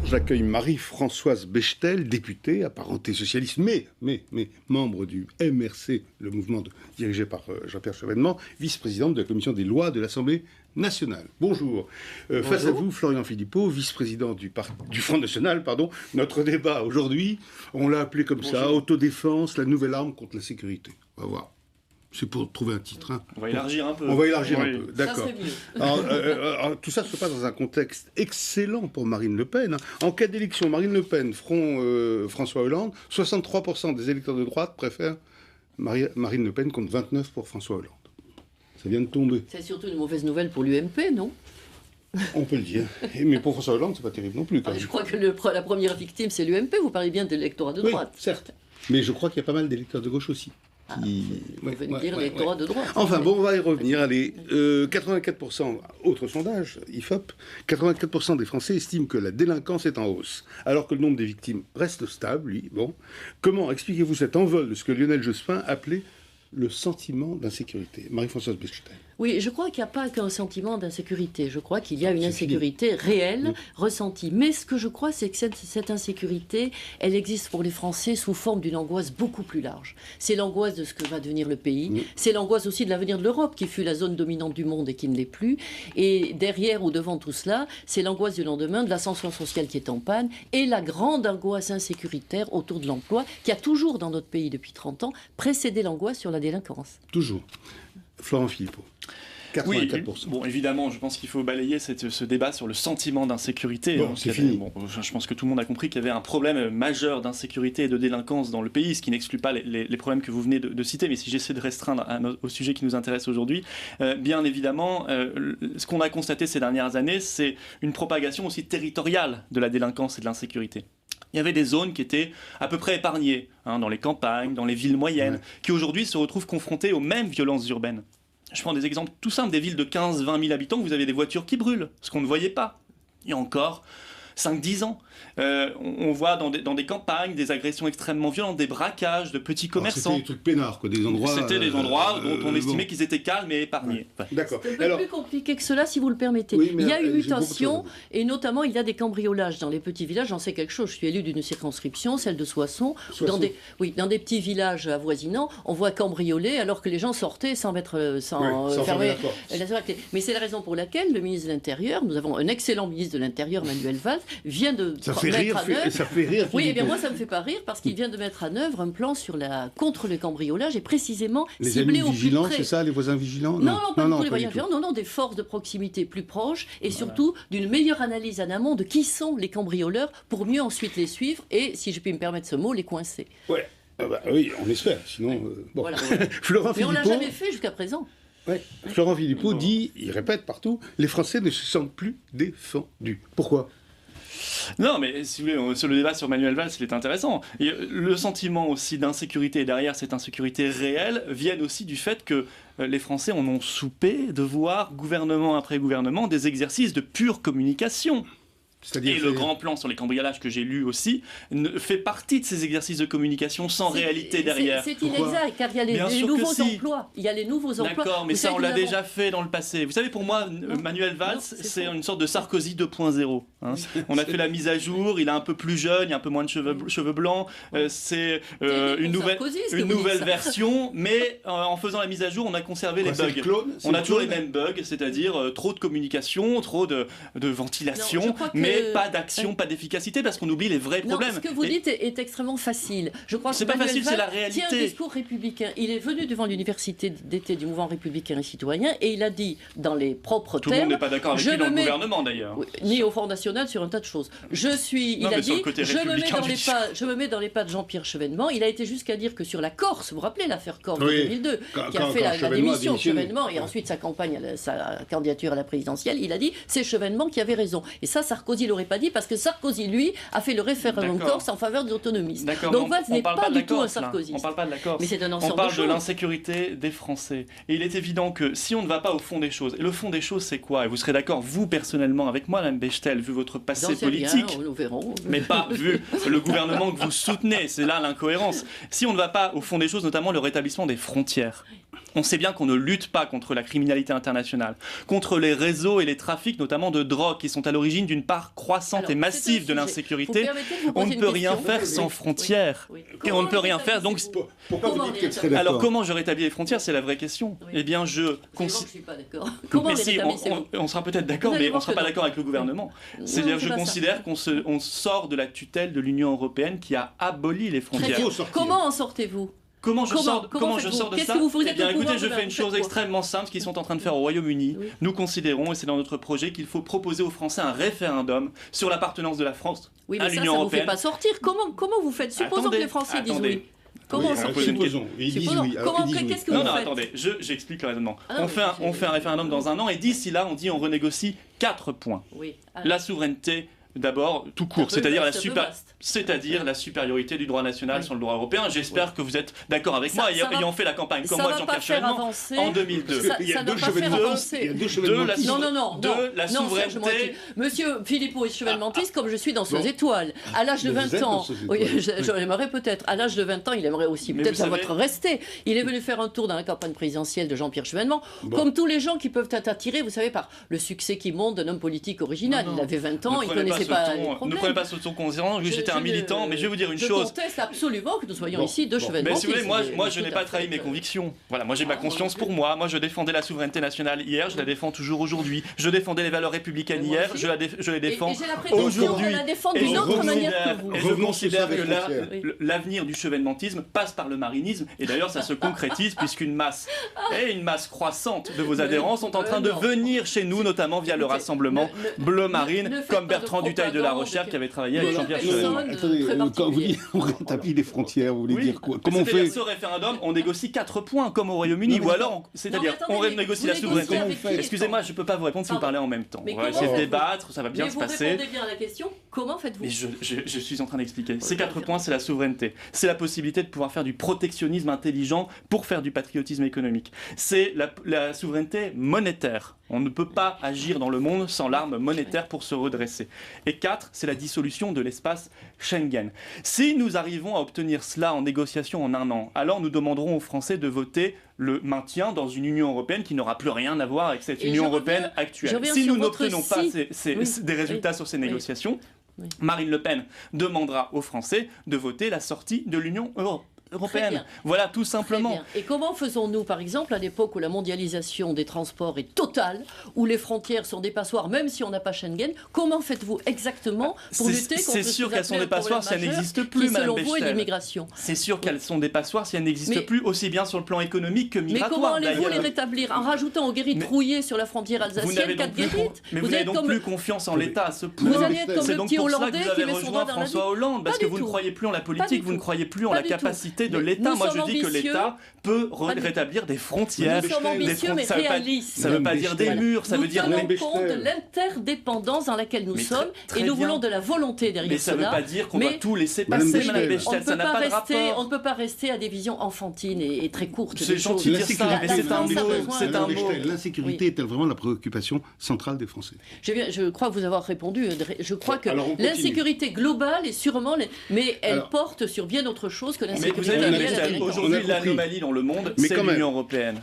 J'accueille Marie-Françoise Bechtel, députée, apparentée socialiste, mais membre du MRC, le mouvement dirigé par Jean-Pierre Chevènement, vice-présidente de la commission des lois de l'Assemblée nationale. Bonjour. Bonjour. Face à vous, Florian Philippot, vice-président du Front National. Notre débat aujourd'hui, on l'a appelé comme ça, autodéfense, la nouvelle arme contre la sécurité. On va voir. C'est pour trouver un titre. Hein. On va élargir un peu. On va élargir un peu, d'accord. Ça serait Alors, tout ça se passe dans un contexte excellent pour Marine Le Pen. En cas d'élection, Marine Le Pen, Front François Hollande, 63% des électeurs de droite préfèrent Marine Le Pen contre 29% pour François Hollande. Ça vient de tomber. C'est surtout une mauvaise nouvelle pour l'UMP, non? On peut le dire. Mais pour François Hollande, c'est pas terrible non plus. Je crois que la première victime, c'est l'UMP. Vous parlez bien de l'électorat de droite. Oui, certes. Mais je crois qu'il y a pas mal d'électeurs de gauche aussi. Vous venez dire l'électorat de droite. Enfin bon, on va y revenir. Allez, 84%, autre sondage, IFOP, 84% des Français estiment que la délinquance est en hausse, alors que le nombre des victimes reste stable, lui. Bon, comment expliquez-vous cet envol de ce que Lionel Jospin appelait le sentiment d'insécurité? Marie-Françoise Bechtel. Oui, je crois qu'il n'y a pas qu'un sentiment d'insécurité. Je crois qu'il y a une insécurité réelle, ressentie. Mais ce que je crois, c'est que cette insécurité, elle existe pour les Français sous forme d'une angoisse beaucoup plus large. C'est l'angoisse de ce que va devenir le pays. C'est l'angoisse aussi de l'avenir de l'Europe, qui fut la zone dominante du monde et qui ne l'est plus. Et derrière ou devant tout cela, c'est l'angoisse du lendemain, de l'ascension sociale qui est en panne, et la grande angoisse insécuritaire autour de l'emploi, qui a toujours, dans notre pays depuis 30 ans, précédé l'angoisse sur la délinquance. Toujours. Florent Philippot. 84%. Oui, bon, évidemment, je pense qu'il faut balayer ce débat sur le sentiment d'insécurité. Bon, c'est fini. Bon, je pense que tout le monde a compris qu'il y avait un problème majeur d'insécurité et de délinquance dans le pays, ce qui n'exclut pas les problèmes que vous venez de citer. Mais si j'essaie de restreindre au sujet qui nous intéresse aujourd'hui, bien évidemment, ce qu'on a constaté ces dernières années, c'est une propagation aussi territoriale de la délinquance et de l'insécurité. Il y avait des zones qui étaient à peu près épargnées, dans les campagnes, dans les villes moyennes, qui aujourd'hui se retrouvent confrontées aux mêmes violences urbaines. Je prends des exemples tout simples, des villes de 15-20 000 habitants où vous avez des voitures qui brûlent, ce qu'on ne voyait pas il y a encore 5-10 ans. On voit dans des campagnes des agressions extrêmement violentes, des braquages de petits commerçants. C'était des trucs peinards, quoi, des endroits... C'était des endroits dont on estimait qu'ils étaient calmes et épargnés. Ouais. D'accord. C'est un peu plus compliqué que cela, si vous le permettez. Oui, il y a une mutation, et notamment il y a des cambriolages dans les petits villages. J'en sais quelque chose. Je suis élu d'une circonscription, celle de Soissons. Dans des petits villages avoisinants, on voit cambrioler alors que les gens sortaient sans fermer la clé. Mais c'est la raison pour laquelle le ministre de l'Intérieur, nous avons un excellent ministre de l'Intérieur, Manuel Valls, vient de mettre en œuvre... Ça fait rire. Oui, eh bien moi ça me fait pas rire parce qu'il vient de mettre en œuvre un plan contre le cambriolage et précisément ciblé au plus près. C'est ça, les voisins vigilants? Non, pas tous les voisins vigilants, non, des forces de proximité plus proches et surtout d'une meilleure analyse en amont de qui sont les cambrioleurs pour mieux ensuite les suivre et, si je puis me permettre ce mot, les coincer. Ouais. Oui, on espère, sinon... bon. Voilà. Florent Mais on Philippot... l'a jamais fait jusqu'à présent. Ouais. Florent Philippot dit, il répète partout, les Français ne se sentent plus défendus. Pourquoi? Non, mais si vous voulez, sur le débat sur Manuel Valls, il est intéressant. Et le sentiment aussi d'insécurité, et derrière cette insécurité réelle, viennent aussi du fait que les Français en ont soupé de voir, gouvernement après gouvernement, des exercices de pure communication. Et le grand plan sur les cambriolages que j'ai lu aussi fait partie de ces exercices de communication sans réalité derrière. C'est inexact, car il y a les nouveaux emplois. Il y a les nouveaux emplois. D'accord, mais ça on l'a déjà fait dans le passé. Vous savez, pour moi, Manuel Valls, c'est une sorte de Sarkozy 2.0. On a fait la mise à jour, il est un peu plus jeune, il y a un peu moins de cheveux blancs. C'est une nouvelle version, mais en faisant la mise à jour, on a conservé les bugs. On a toujours les mêmes bugs, c'est-à-dire trop de communication, trop de ventilation, mais pas d'action, pas d'efficacité, parce qu'on oublie les vrais problèmes. Ce que vous dites est extrêmement facile. Je crois que c'est pas facile, c'est la réalité. Tient un discours républicain. Il est venu devant l'université d'été du mouvement républicain et citoyen et il a dit dans les propres termes. Tout le monde n'est pas d'accord avec lui dans le gouvernement d'ailleurs. Ni au Front National sur un tas de choses. Il a dit, je me mets dans les pas de Jean-Pierre Chevènement. Il a été jusqu'à dire que sur la Corse, vous vous rappelez l'affaire Corse de 2002, qui a fait la démission de Chevènement et ensuite sa candidature à la présidentielle, il a dit c'est Chevènement qui avait raison. Et ça, Sarkozy l'aurait pas dit parce que Sarkozy, lui, a fait le référendum Corse en faveur des autonomistes. Donc Valls n'est pas du tout un sarkozyste. On parle pas de la Corse. Mais c'est un ensemble on parle de l'insécurité des Français. Et il est évident que si on ne va pas au fond des choses, et le fond des choses c'est quoi? Et vous serez d'accord, vous personnellement, avec moi, Mme Bechtel, vu votre passé politique, nous verrons. Mais pas vu le gouvernement que vous soutenez, c'est là l'incohérence. Si on ne va pas au fond des choses, notamment le rétablissement des frontières, On sait bien qu'on ne lutte pas contre la criminalité internationale, contre les réseaux et les trafics, notamment de drogue, qui sont à l'origine d'une part croissante et massive de l'insécurité. On ne peut rien faire sans frontières. Oui. Et on ne peut rien faire, donc... Pourquoi vous dites qu'elle serait d'accord? Alors comment je rétablis les frontières, c'est la vraie question. Oui. Eh bien, Je suis pas d'accord. Comment mais les si, rétablissez-vous? on sera peut-être d'accord, Vous allez mais on ne voir sera que pas non. d'accord avec le gouvernement. C'est-à-dire, je c'est pas considère qu'on sort de la tutelle de l'Union européenne qui a aboli les Très frontières. bien. faut sortir. Comment en sortez-vous? Comment je sors Comment de faites-vous? ça? Qu'est-ce que vous Eh êtes bien, au écoutez, pouvoir, je fais une vous faites chose quoi? extrêmement simple, ce qu'ils sont en train de faire au Royaume-Uni. Oui. Nous considérons, et c'est dans notre projet, qu'il faut proposer aux Français un référendum sur l'appartenance de la France Oui, à mais ça l'Union vous fait européenne. pas sortir. Comment vous faites? Supposons que les Français disent oui. Comment Oui, sortir? poser une supposons. Ils disent Supposons. oui. Alors, ils disent oui. Qu'est-ce que Non, vous non, faites? attendez, j'explique le raisonnement. Ah non, On fait un référendum dans un an, et d'ici là, on renégocie 4 points. Oui. La souveraineté, d'abord, tout court, C'est un peu c'est-à-dire la supériorité du droit national sur le droit européen. J'espère que vous êtes d'accord avec moi, ayant fait la campagne comme moi, Jean-Pierre Chevènement, en 2002. Il y a Ça deux ne va pas faire chevènements. avancer. Il y a deux chevènementistes. Non, la non, Serge souveraineté. Moitié. Monsieur Philippot est chevènementiste comme je suis dans ses Bon. étoiles. À l'âge de Mais vous 20 êtes ans, dans ses oui, étoiles. j'aimerais peut-être. À l'âge de 20 ans, il aimerait aussi Mais peut-être vous votre savez- rester. Il est venu faire un tour dans la campagne présidentielle de Jean-Pierre Chevènement, Bon. comme tous les gens qui peuvent être attirés, vous savez, par le succès qui monte d'un homme politique original. Non, non. Il avait 20 ans, Ne il prenez connaissait ce pas ton- les Ne problèmes. prenez pas ce ton concernant, j'étais un militant, mais je vais vous dire une chose. Je conteste absolument que nous soyons Bon, ici deux bon. chevènementistes. Mais si vous voulez, moi je Tout n'ai à pas fait. trahi mes convictions. Voilà, moi j'ai ma conscience pour moi. Moi je défendais la souveraineté nationale hier, je la défends toujours aujourd'hui. Je défendais les valeurs républicaines Mais moi hier, aussi. je les défends Et j'ai la prétention aujourd'hui. de la défendre Et d'une je autre manière considère- que vous. Et je Revenons considère sur que ça avec Oui. l'avenir du chevènementisme passe par le marinisme. Et d'ailleurs, ça se concrétise puisqu'une masse et une masse croissante de vos adhérents sont en train de non. venir chez nous, notamment via le Écoutez, rassemblement ne Bleu faites Marine, pas comme de Bertrand Dutail de la propagande Rochère que- qui avait travaillé avec de Jean-Pierre personne. Chevènement. Attendez, très quand vous dites particulier. on rétablit les frontières, vous voulez Oui. dire quoi? Comment on C'est-à-dire, fait? ce référendum, on négocie 4 points comme au Royaume-Uni, Non, mais ou alors, c'est-à-dire, Non, mais on attendez, renégocie vous la négociez souveraineté. avec qui, les Excusez-moi, je ne peux pas vous répondre si vous Pardon. parlez en même temps. Mais On va comment essayer de vous- débattre, ça va bien Mais se vous passer. répondez bien à la question. Comment faites-vous? Mais je suis en train d'expliquer. Ces 4 points, c'est la souveraineté. C'est la possibilité de pouvoir faire du protectionnisme intelligent pour faire du patriotisme économique. C'est la souveraineté monétaire. On ne peut pas agir dans le monde sans l'arme monétaire pour se redresser. Et 4, c'est la dissolution de l'espace Schengen. Si nous arrivons à obtenir cela en négociation en un an, alors nous demanderons aux Français de voter le maintien dans une Union européenne qui n'aura plus rien à voir avec cette Et Union je reviens- européenne je actuelle. reviens Si sur nous votre n'obtenons pas si. Oui, des résultats oui, sur ces oui. négociations, Oui. Marine Le Pen demandera aux Français de voter la sortie de l'Union européenne. bien. Voilà, tout Très simplement. bien. Et comment faisons-nous, par exemple, à l'époque où la mondialisation des transports est totale, où les frontières sont des passoires, même si on n'a pas Schengen, comment faites-vous exactement pour lutter contre C'est sûr qu'elles sont des passoires si elles n'existent plus, qui, Madame selon vous, est Bechtel. l'immigration? C'est sûr qu'elles sont des passoires si elles n'existent Mais- plus, aussi bien sur le plan économique que Mais migratoire. comment allez-vous les d'ailleurs. rétablir? En rajoutant aux guérites Mais- rouillées sur la frontière Vous alsacienne, n'avez 4 donc plus, guérites? mais vous n'avez êtes donc comme... plus confiance en l'État à ce point. Vous allez être comme C'est le donc petit pour cela que Hollandais vous qui avez met son doigt rejoint dans la François Hollande, parce Pas que du vous ne tout. croyez plus en la Pas politique, du vous ne tout. croyez plus en Pas la du tout. capacité de Mais l'État. nous Moi, je sommes dis que ambitieux. l'État peut Pas du tout. rétablir des frontières. Nous sommes Des ambitieux, mais ça veut pas- réalistes. Ça ne veut pas dire des Voilà. murs, ça Nous veut dire tenons Madame compte de Bechtel. l'interdépendance dans laquelle nous Mais sommes très et nous bien. voulons de la volonté derrière Mais ça ne veut cela. pas dire qu'on Mais doit tout laisser Madame passer, Madame Bechtel. On Bechtel. ne Ça peut n'a pas pas de rester, on rapport. ne peut pas rester à des visions enfantines et très courtes. C'est des gentil de choses. dire ça, mais c'est un France a mot. besoin C'est de- un Madame mot. Bechtel, l'insécurité est-elle vraiment la préoccupation centrale des Français? Je crois vous avoir répondu. Je crois que Alors, on continue. l'insécurité globale est sûrement, mais elle Alors- porte sur bien autre chose que Mais l'insécurité. vous avez on a vu, liée à la compris. délinquance. On a aujourd'hui, compris. l'anomalie dans le monde, Mais c'est quand même. l'Union européenne.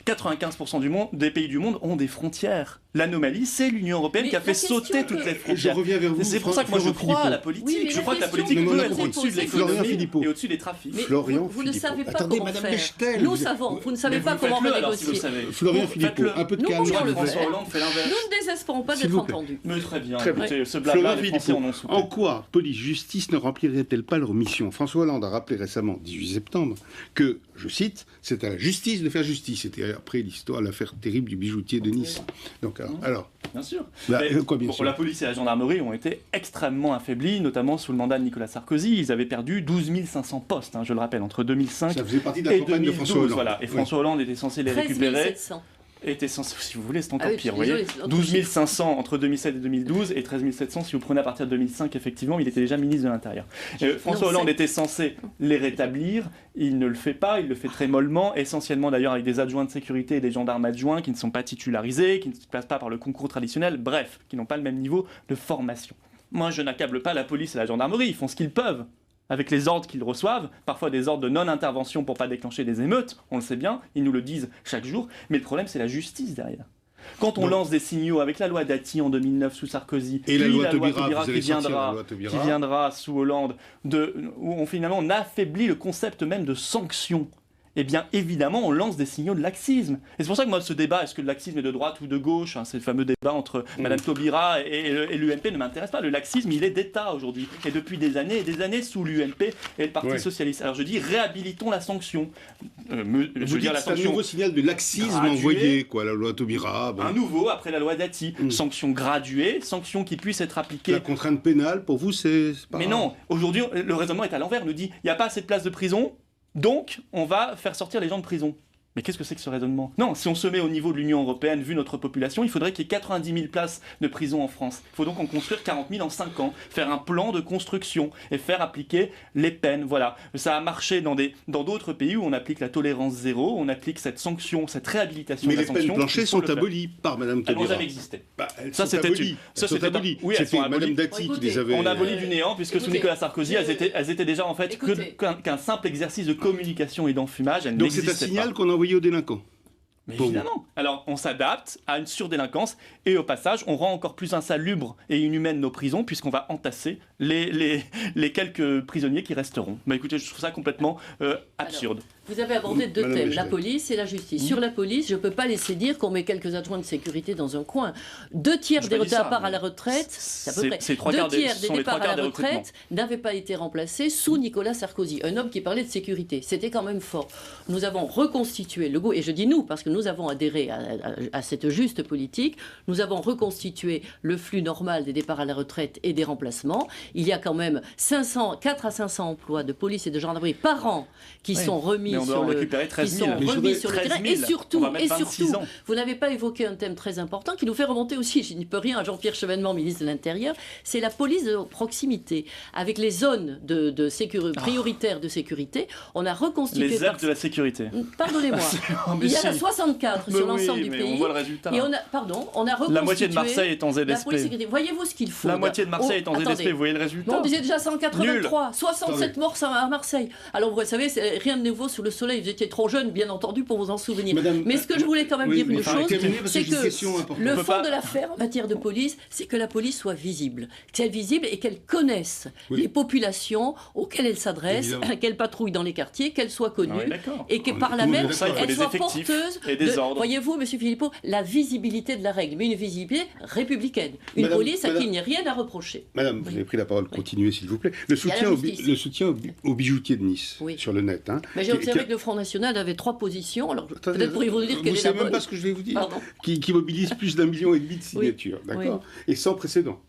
95% des pays du monde ont des frontières. L'anomalie, c'est l'Union européenne Mais qui a fait la question sauter que- toutes les Et je frontières. reviens vers vous. C'est pour ça que moi je Florent crois à Philippot. la politique. Oui, mais je la crois que la question politique que peut vous être posez, au-dessus de c'est Florian l'économie Philippot. et au-dessus des trafics. Mais Florian vous ne Philippot. savez pas Attendez, comment Madame faire. Bechtel, Nous vous- savons. Vous ne savez Mais pas vous comment faites-le alors si vous renégocier. le savez. Florian Bon, Philippot, faites-le. un peu de Nous, calme. on Je crois le que fait. François Hollande fait l'inverse. Nous ne désespérons pas S'il d'être vous plaît. entendus. Mais très bien. Très bien. Écoutez, ce blabla, Florian les Français Philippot, en ont soupé. en quoi police-justice ne remplirait-elle pas leur mission? François Hollande a rappelé récemment, 18 septembre, que, je cite, c'est à la justice de faire justice. C'était après l'histoire, l'affaire terrible du bijoutier de Nice. Donc, alors Bien sûr. Bah, Mais, quoi, bien bon, sûr. la police et la gendarmerie ont été extrêmement affaiblis, notamment sous le mandat de Nicolas Sarkozy. Ils avaient perdu 12 500 postes, je le rappelle, entre 2005 ça faisait partie de la et campagne de 2012. François Hollande. Voilà. Et Oui. François Hollande était censé les 13 récupérer. 700. Était censé, si vous voulez, c'est encore Ah oui, pire. je Vous suis voyez, désolée, c'est 12 autre 500 entre 2007 et 2012 et 13 700 si vous prenez à partir de 2005, effectivement, il était déjà ministre de l'Intérieur. François Non, Hollande c'est- était censé les rétablir, il ne le fait pas, il le fait très mollement, essentiellement d'ailleurs avec des adjoints de sécurité et des gendarmes adjoints qui ne sont pas titularisés, qui ne passent pas par le concours traditionnel, bref, qui n'ont pas le même niveau de formation. Moi, je n'accable pas la police et la gendarmerie, ils font ce qu'ils peuvent avec les ordres qu'ils reçoivent, parfois des ordres de non-intervention pour ne pas déclencher des émeutes, on le sait bien, ils nous le disent chaque jour, mais le problème c'est la justice derrière. Quand on lance des signaux avec la loi Dati en 2009 sous Sarkozy, et puis la loi Taubira qui viendra sous Hollande, où finalement on affaiblit le concept même de sanction, eh bien évidemment on lance des signaux de laxisme. Et c'est pour ça que moi ce débat, est-ce que le laxisme est de droite ou de gauche, c'est le fameux débat entre Madame Taubira et l'UMP ne m'intéresse pas. Le laxisme il est d'État aujourd'hui, et depuis des années sous l'UMP et le Parti Socialiste. Alors je dis réhabilitons la sanction. C'est un nouveau signal de laxisme envoyé, quoi, la loi Taubira. Un nouveau après la loi Dati. Sanction graduée, sanction qui puisse être appliquée. La contrainte pénale pour vous c'est pas... Mais non, aujourd'hui le raisonnement est à l'envers. On nous dit il n'y a pas assez de places de prison. Donc, on va faire sortir les gens de prison. Mais qu'est-ce que c'est que ce raisonnement? Non, si on se met au niveau de l'Union européenne, vu notre population, il faudrait qu'il y ait 90 000 places de prison en France. Il faut donc en construire 40 000 en 5 ans, faire un plan de construction et faire appliquer les peines. Voilà. Ça a marché dans d'autres pays où on applique la tolérance zéro, on applique cette sanction, cette réhabilitation de la sanction. Mais les peines planchées sont abolies par Madame Taubira. Elles n'ont jamais existé. Elles sont abolies. Oui, elles sont abolies. Madame Dati qui les avait... On abolit du néant, puisque sous Nicolas Sarkozy, elles étaient déjà en fait qu'un simple exercice de communication et d'enfumage. Donc c'est un signal qu'on a envoyé aux délinquants. Mais évidemment. Alors, on s'adapte à une surdélinquance et au passage, on rend encore plus insalubre et inhumaine nos prisons puisqu'on va entasser les quelques prisonniers qui resteront. Mais écoutez, je trouve ça complètement absurde. Alors, vous avez abordé deux thèmes, la police et la justice. Sur la police, je ne peux pas laisser dire qu'on met quelques adjoints de sécurité dans un coin. 2 tiers des départs à la retraite, c'est à peu près. 2 tiers des départs à la retraite n'avaient pas été remplacés sous Nicolas Sarkozy, un homme qui parlait de sécurité. C'était quand même fort. Nous avons reconstitué le goût, et je dis nous parce que nous avons adhéré à cette juste politique, nous avons reconstitué le flux normal des départs à la retraite et des remplacements. Il y a quand même 4 à 500 emplois de police et de gendarmerie par an qui sont remis sur le terrain. Et surtout, vous n'avez pas évoqué un thème très important qui nous fait remonter aussi, je n'y peux rien, à Jean-Pierre Chevènement, ministre de l'Intérieur, c'est la police de proximité. Avec les zones prioritaires de sécurité, on a reconstitué... Les ZEP de la sécurité. Pardonnez-moi. Il y en a 64 sur l'ensemble du pays. On voit le résultat. Et on a reconstitué... La moitié de Marseille est en ZSP. Voyez-vous ce qu'il faut? La moitié de Marseille est en ZSP, vous voyez le résultat? On disait déjà 183, 67 morts à Marseille. Alors vous savez, rien de nouveau sous le soleil. Vous étiez trop jeune, bien entendu, pour vous en souvenir. Mais ce que je voulais quand même dire une chose, c'est que le fond de l'affaire en matière de police, c'est que la police soit visible. Qu'elle soit visible et qu'elle connaisse les populations auxquelles elle s'adresse, qu'elle patrouille dans les quartiers, qu'elle soit connue et que par là même, elle soit porteuse de, voyez-vous, monsieur Philippot, la visibilité de la règle, mais une visibilité républicaine. Une police à qui il n'y a rien à reprocher. Madame, vous avez pris la parole, continuez s'il vous plaît. Le soutien aux bijoutiers de Nice sur le net. Mais j'ai observé que le Front National avait 3 positions, alors peut-être pourriez-vous dire quelle est la bonne. Vous ne savez même pas ce que je vais vous dire. Qui mobilise plus d'1,5 million de signatures, d'accord, et sans précédent.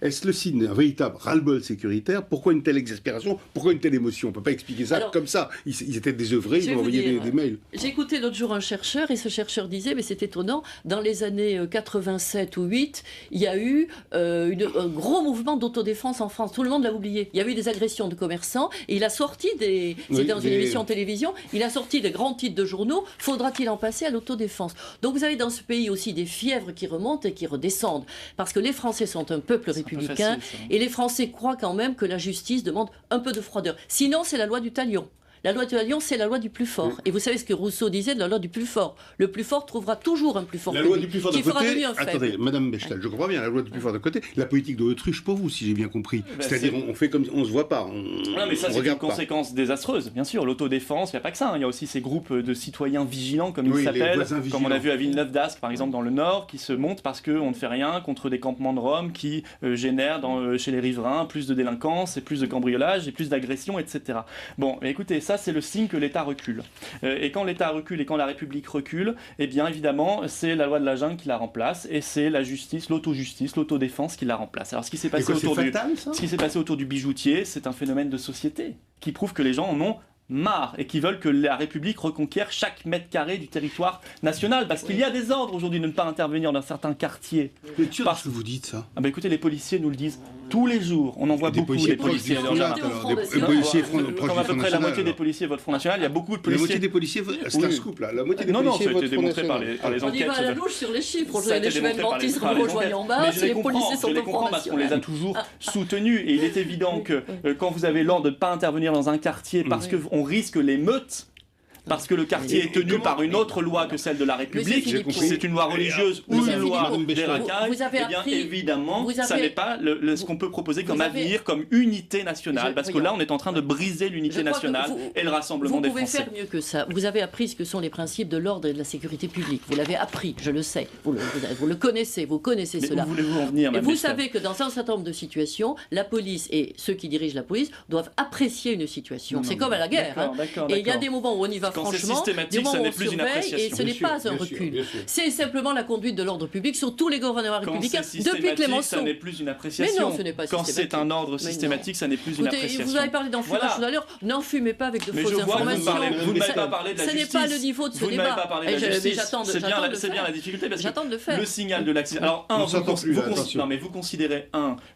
Est-ce le signe d'un véritable ras-le-bol sécuritaire? Pourquoi une telle exaspération? Pourquoi une telle émotion? On ne peut pas expliquer ça comme ça. Ils étaient désœuvrés, ils ont envoyé des mails. J'ai écouté l'autre jour un chercheur, et ce chercheur disait, mais c'est étonnant, dans les années 87 ou 8, il y a eu un gros mouvement d'autodéfense en France. Tout le monde l'a oublié. Il y a eu des agressions de commerçants, et il a sorti c'était dans une émission de télévision, il a sorti des grands titres de journaux, faudra-t-il en passer à l'autodéfense? Donc vous avez dans ce pays aussi des fièvres qui remontent et qui redescendent, parce que les Français sont un peuple républicain, et les Français croient quand même que la justice demande un peu de froideur. Sinon, c'est la loi du talion. La loi du talion, c'est la loi du plus fort. Et vous savez ce que Rousseau disait de la loi du plus fort. Le plus fort trouvera toujours un plus fort. La loi du plus fort de côté. Attendez, Madame Bechtel, je comprends bien, la loi du plus fort de côté. La politique de l'autruche pour vous, si j'ai bien compris. C'est-à-dire, on fait comme on se voit pas. Non, mais ça, c'est une conséquence désastreuse, bien sûr. L'autodéfense, il n'y a pas que ça. Il y a aussi ces groupes de citoyens vigilants, comme ils s'appellent, comme on a vu à Villeneuve-d'Ascq, par exemple, dans le Nord, qui se montent parce qu'on ne fait rien contre des campements de Roms qui génèrent chez les riverains plus de délinquance et plus de cambriolage et plus d'agressions, etc. Bon, écoutez, ça, c'est le signe que l'État recule. Et quand l'État recule et quand la République recule, eh bien évidemment, c'est la loi de la jungle qui la remplace et c'est la justice, l'autojustice, l'autodéfense qui la remplace. Alors ce qui s'est passé, autour du bijoutier, c'est un phénomène de société qui prouve que les gens en ont marre et qui veulent que la République reconquiert chaque mètre carré du territoire national parce qu'il y a des ordres aujourd'hui de ne pas intervenir dans certains quartiers. Parce que vous dites ça. Écoutez, les policiers nous le disent Tous les jours, on en voit beaucoup des policiers. Comme à peu près la moitié des policiers votent Front National, il y a beaucoup de policiers. La moitié des policiers, c'est un scoop là. La moitié des non, policiers ça a été votent Front démontré par National. les On y enquêtes. va à la louche sur les chiffres. Ça a été Les chevaliers démontré adventistes par les rejoignent en enquêtes. bas, Mais c'est les policiers sont je les au Front comprends parce qu'on les a National. toujours soutenus. Et il est évident que quand vous avez l'ordre de ne pas intervenir dans un quartier parce qu'on risque l'émeute, parce que le quartier est tenu par une autre loi que celle de la République, c'est une loi religieuse ou une loi des racailles, eh bien évidemment, ça n'est pas ce qu'on peut proposer comme avenir, comme unité nationale, parce que là on est en train de briser l'unité nationale et le rassemblement des Français. Vous pouvez faire mieux que ça. Vous avez appris ce que sont les principes de l'ordre et de la sécurité publique. Vous l'avez appris, je le sais. Vous le connaissez, vous connaissez Mais cela. où voulez-vous en venir, et Mme vous Bechtel savent que dans un certain nombre de situations, la police et ceux qui dirigent la police doivent apprécier une situation. C'est comme à la guerre. Et il y a des moments où on y va franchement. Ça n'est plus une appréciation. Et ce n'est pas un recul. C'est simplement la conduite de l'ordre public sur tous les gouvernements républicains depuis Clémenceau. Ça n'est plus une appréciation. Mais non, ce n'est pas quand c'est un ordre systématique, ça n'est plus une appréciation. Vous avez parlé d'enfumage tout à l'heure. N'en fumez pas avec de fausses informations. Vous ne m'avez pas parlé de la justice. Ce n'est pas le niveau de ce débat. Vous ne m'avez pas parlé de la justice. C'est bien la difficulté parce que le signal de l'accident. Alors, vous considérez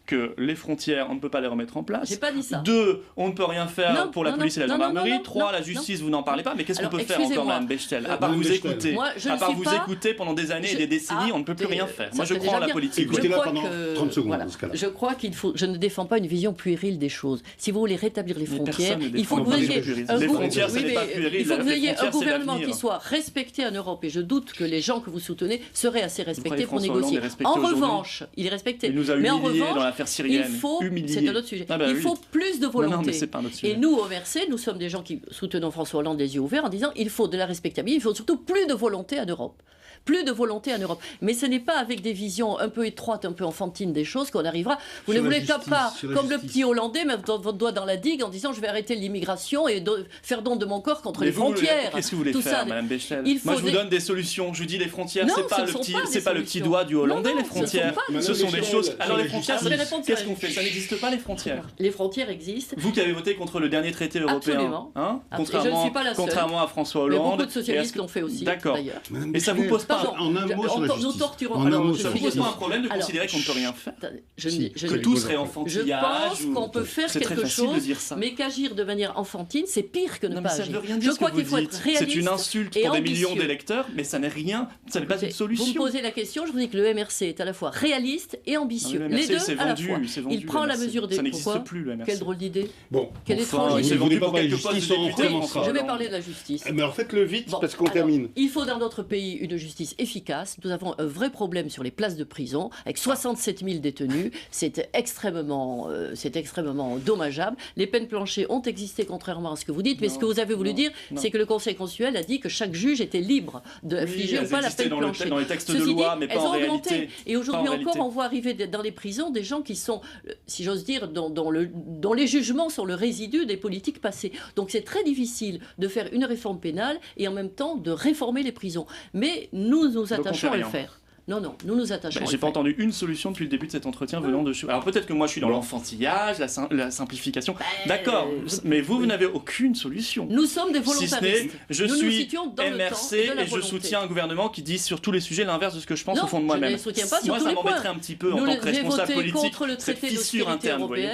que les frontières, on ne peut pas les remettre en place. J'ai pas dit ça. 2, on ne peut rien faire pour la police et la gendarmerie. 3, la justice, vous n'en parlez pas. Mais qu'est-ce qu'on peut faire encore, Mme Bechtel, à part vous écouter? À part vous écouter pendant des années et des décennies, on ne peut plus rien faire. Moi, je crois en la politique. Écoutez-la pendant 30 secondes dans ce cas-là. Je crois qu'il faut. Je ne défends pas une vision puérile des choses. Si vous voulez rétablir les frontières, il faut que vous ayez un gouvernement qui soit respecté en Europe. Et je doute que les gens que vous soutenez seraient assez respectés pour négocier. En revanche, il est respecté. Mais en revanche, il faut. C'est un autre sujet. Il faut plus de volonté. Et nous, au MRC, nous sommes des gens qui soutenons François Hollande les yeux ouverts en disant il faut de la respectabilité, il faut surtout plus de volonté en Europe. Plus de volonté en Europe. Mais ce n'est pas avec des visions un peu étroites, un peu enfantines des choses qu'on arrivera. Vous ne voulez pas, comme le petit Hollandais, mettre votre doigt dans la digue en disant je vais arrêter l'immigration et faire don de mon corps contre les frontières. Qu'est-ce que vous voulez faire, Mme Bechtel? Moi, je vous donne des solutions. Je vous dis les frontières, c'est pas le petit doigt du Hollandais, les frontières. Ce sont des choses. Alors les frontières, qu'est-ce qu'on fait? Ça n'existe pas, les frontières. Les frontières existent. Vous qui avez voté contre le dernier traité européen, contrairement à François Hollande. Beaucoup de socialistes l'ont fait aussi. D'accord. Et ça vous pose pas en un mot sur la justice. Nous torturons. Ça vous pose pas un problème de considérer qu'on ne peut rien faire? Que tout serait enfantillage? Je pense qu'on peut faire quelque chose, mais qu'agir de manière enfantine, c'est pire que ne pas agir. Je crois qu'il faut être réaliste. C'est une insulte pour des millions d'électeurs, mais ça n'est rien, ça n'est pas une solution. Vous me posez la question, je vous dis que le MRC est à la fois réaliste et ambitieux. Les deux à la fois. Il prend la mesure des... Ça n'existe plus, le MRC. Quelle drôle d'idée. Bon. Quelle étrange idée. Vous voulez pas parler de justice, on recommencera. Je vais parler de la justice. Mais alors faites-le vite, parce qu'on termine. Il faut dans notre pays une justice efficace. Nous avons un vrai problème sur les places de prison, avec 67 000 détenus. C'est extrêmement dommageable. Les peines planchées ont existé contrairement à ce que vous dites, mais ce que vous avez voulu dire, c'est que le Conseil constitutionnel a dit que chaque juge était libre d'infliger ou pas la peine planchée. Dans les textes de loi, mais pas en réalité. Et aujourd'hui encore, on voit arriver dans les prisons des gens qui sont, si j'ose dire, dont les jugements sont le résidu des politiques passées. Donc c'est très difficile de faire une réforme pénale et en même temps de réformer les prisons. Mais nous nous attachons à le faire. Non, nous nous attachons. J'ai pas entendu une solution depuis le début de cet entretien venant de... Alors peut-être que moi je suis dans l'enfantillage, la simplification. D'accord, mais vous n'avez aucune solution. Nous sommes des volontaristes. Je suis MRC et je soutiens un gouvernement qui dit sur tous les sujets l'inverse de ce que je pense au fond de moi-même. Moi ça m'embêterait un petit peu en tant que responsable politique, cette fissure interne, vous voyez.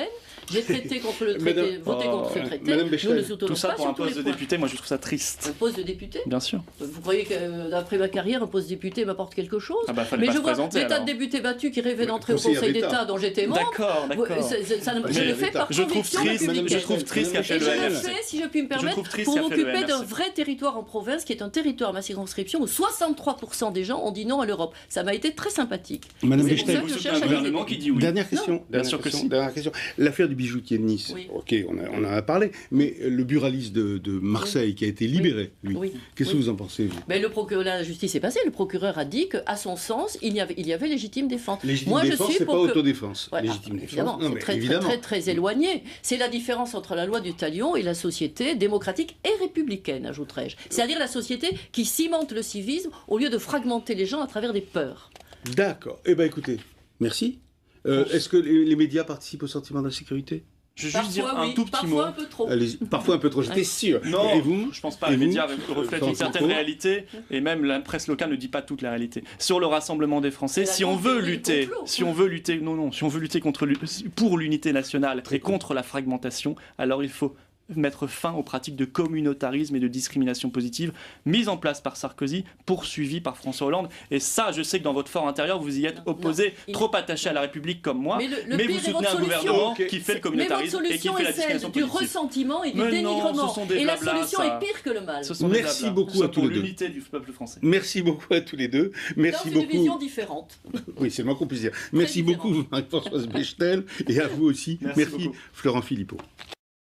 J'ai traité contre le traité, voté contre ce traité. Madame Bechtel, tout ça pour un poste de député, moi je trouve ça triste. Un poste de député? Bien sûr. Vous croyez qu'après ma carrière, un poste de député m'apporte quelque chose? Mais je vois des tas de députés battus qui rêvaient d'entrer au Conseil d'État dont j'étais membre. D'accord. Je le fais par conviction républicaine. Je trouve triste qu'a fait le MRC. Je le fais, si je puis me permettre, pour m'occuper d'un vrai territoire en province qui est un territoire, ma circonscription, où 63% des gens ont dit non à l'Europe. Ça m'a été très sympathique. Madame Bechtel, vous soutenez un gouvernement qui dit oui. Dernière question. L'affaire du bijoutier de Nice. Ok, on en a parlé, mais le buraliste de Marseille qui a été libéré, lui, qu'est-ce que vous en pensez, vous? Mais la justice est passée, le procureur a dit qu'à son sens, il y avait légitime défense. Légitime défense, c'est pas autodéfense. Légitime défense, c'est très éloigné. C'est la différence entre la loi du talion et la société démocratique et républicaine, ajouterais-je. C'est-à-dire la société qui cimente le civisme au lieu de fragmenter les gens à travers des peurs. D'accord. Eh bien, écoutez, merci. Est-ce que les médias participent au sentiment d'insécurité? Je veux juste dire un tout petit mot. Parfois un peu trop. Parfois un peu trop, j'étais sûr. Non, et vous, je pense pas. Les médias reflètent une certaine Franco réalité, et même la presse locale ne dit pas toute la réalité. Sur le rassemblement des Français, si on veut lutter pour l'unité nationale et contre la fragmentation, alors il faut mettre fin aux pratiques de communautarisme et de discrimination positive mises en place par Sarkozy, poursuivies par François Hollande. Et ça, je sais que dans votre fort intérieur, vous y êtes opposé, trop attaché à la République comme moi, mais vous soutenez un gouvernement qui fait le communautarisme et qui fait la discrimination du positive. ressentiment et du dénigrement. Et la solution est pire que le mal. Merci beaucoup à tous les deux. L'unité du peuple français. Merci beaucoup à tous les deux. Merci beaucoup. C'est une vision différente. Oui, c'est le moins qu'on puisse dire. Merci beaucoup, Marie-Françoise Bechtel, et à vous aussi. Merci beaucoup. Florent Philippot.